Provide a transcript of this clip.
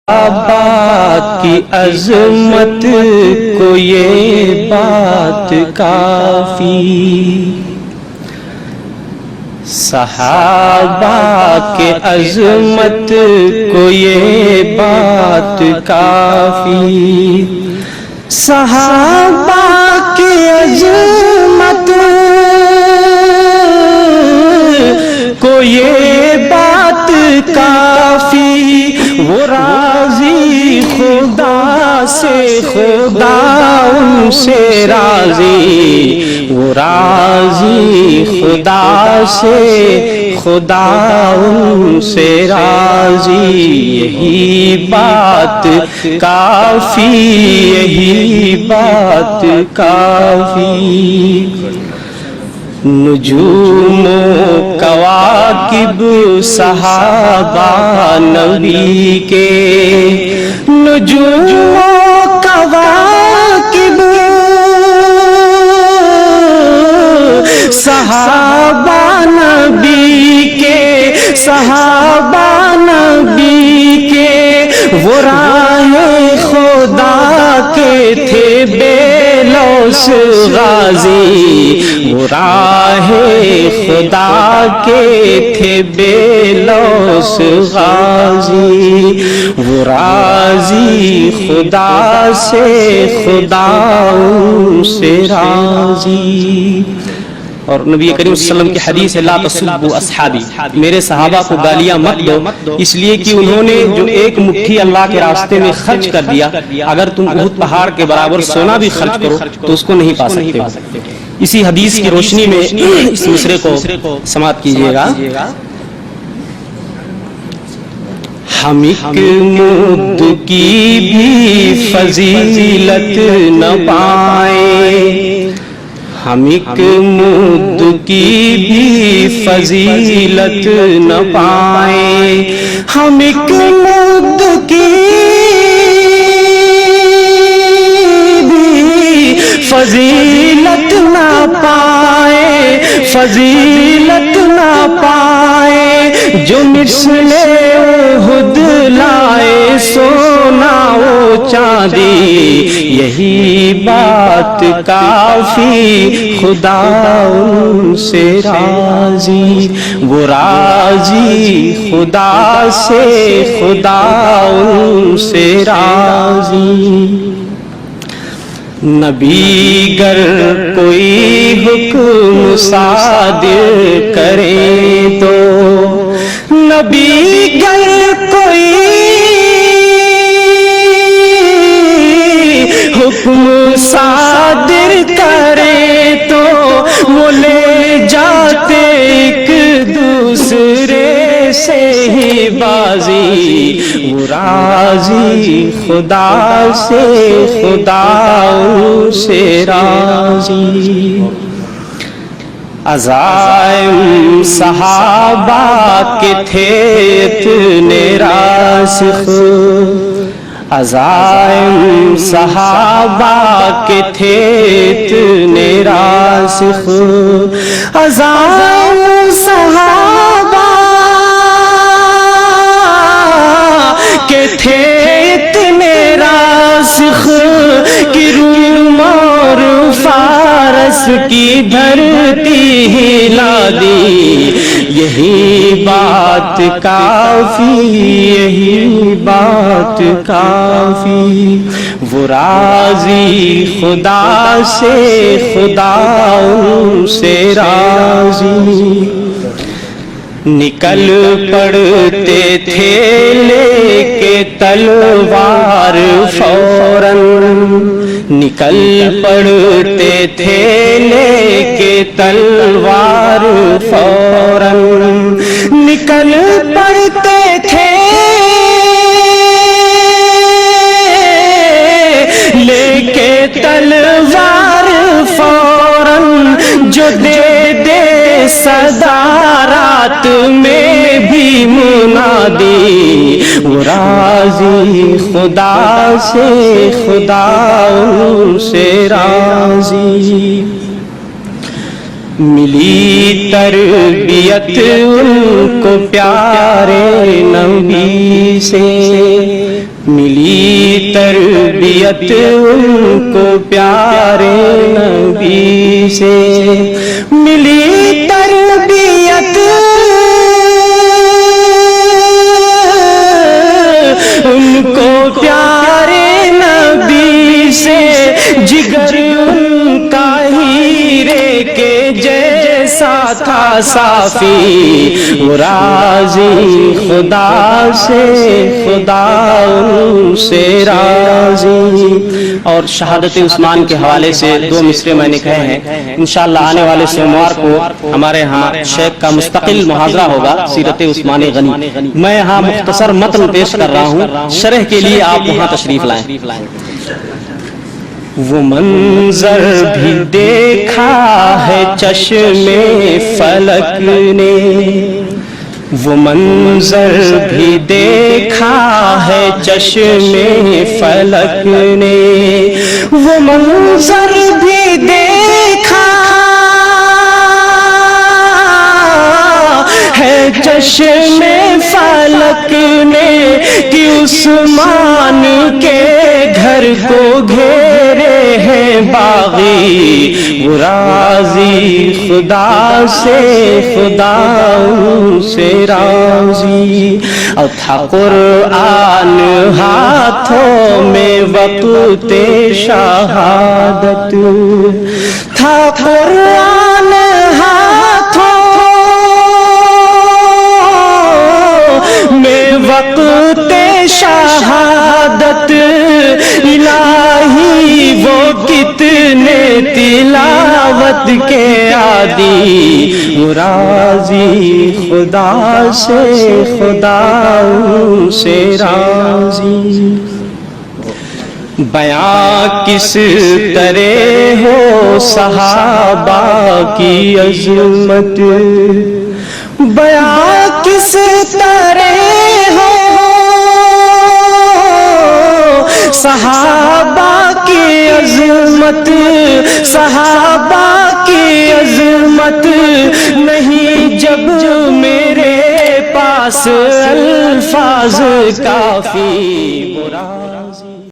صحابہ کی عظمت کو یہ بات کافی، صحابہ کے عظمت کو یہ بات کافی، صحابہ کی عظمت کو یہ بات کافی، وہ راضی خدا سے، خدا ان سے راضی، وہ راضی خدا سے، خدا ان سے راضی، یہی بات کافی، یہی بات کافی۔ نجوم و کواکب صحابہ نبی کے، نجوم و کواکب صحابہ نبی کے، صحابہ نبی کے، وہ راہ خدا کے تھے بے لوث غازی، وہ راہ خدا کے تھے بے لوث غازی، وہ راضی خدا سے، خدا ان سے راضی۔ اور نبی کریم صلی اللہ علیہ وسلم کی حدیث ہے لا تسبوا اصحابی، میرے صحابہ کو گالیاں مت دو، اس لیے کہ انہوں نے جو ایک مٹھی اللہ کے راستے میں خرچ کر دیا، اگر تم احد پہاڑ کے برابر سونا بھی خرچ کرو تو اس کو نہیں پا سکتے ہو۔ اسی حدیث کی روشنی میں اس مصرے کو سماعت کیجیے گا۔ ہم ایک مد کی بھی فضیلت نہ پائیں، ہم ایک مد کی بھی فضیلت نہ پائیں، ہم ایک مد کی بھی فضیلت نہ پائیں، فضیلت نہ پائیں، جو مثل احد لائے سونا و چاندی، یہی بات کافی، خدا ان سے راضی، وہ راضی خدا سے، خدا ان سے راضی۔ نبی گر کوئی حکم صادر کرے تو، نبی گر کوئی حکم صادر کرے تو، وہ لے جاتے ایک دوسرے سے ہی بازی، وہ راضی خدا سے، خدا ان سے راضی۔ عزائم صحابہ کے تھے اتنے راسخ، عزائم صحابہ کے تھے اتنے راسخ، عزائم صحابہ کے تھے اتنے راسخ کہ روم اور فارس کی دھرتی ہلا دی، یہی بات کافی، یہی بات کافی، وہ راضی خدا سے، خدا ان سے راضی۔ نکل پڑتے تھے لے کے تلوار فوراً، نکل پڑتے تھے لے کے تلوار فوراً، نکل پڑتے تھے لے کے تلوار فوراً، جو دے دے صدارات میں بھی منادی، وہ راضی خدا سے، خدا ان سے راضی۔ ملی تربیت ان کو پیارے نبی سے، ملی تربیت ان کو پیارے نبی سے، ملی تربیت ان کو پیارے نبی سے، جگر ان کا ہیرے کے جیسا تھا صافی، وہ راضی خدا سے، خدا ان سے راضی۔ اور شہادت عثمان کے حوالے سے دو مصرے میں نے کہے ہیں، انشاءاللہ آنے والے سوموار کو ہمارے ہاں شیخ کا مستقل محاضرہ ہوگا سیرت عثمان غنی، میں یہاں مختصر متن پیش کر رہا ہوں، شرح کے لیے آپ وہاں تشریف لائیں۔ وہ منظر بھی دیکھا ہے چشم فلک نے، وہ منظر بھی دیکھا ہے چشم فلک نے، وہ منظر بھی دیکھا ہے چشم فلک نے، کہ عثمان کے گھر کو گھیرے ہیں باغی، وہ راضی خدا سے، خدا ان سے راضی۔ اور تھا قرآن ہاتھوں میں وقت شہادت، تھا قرآن ہاتھوں میں وقت شہادت، الہی وہ کتنے تلاوت کے عادی، وہ راضی خدا سے، خدا ان سے راضی۔ بیاں کس طرح ہو صحابہ کی عظمت، بیاں کس طرح ہو صحابہ کی عظمت، صحابہ کی عظمت، نہیں جب میرے پاس الفاظ کافی۔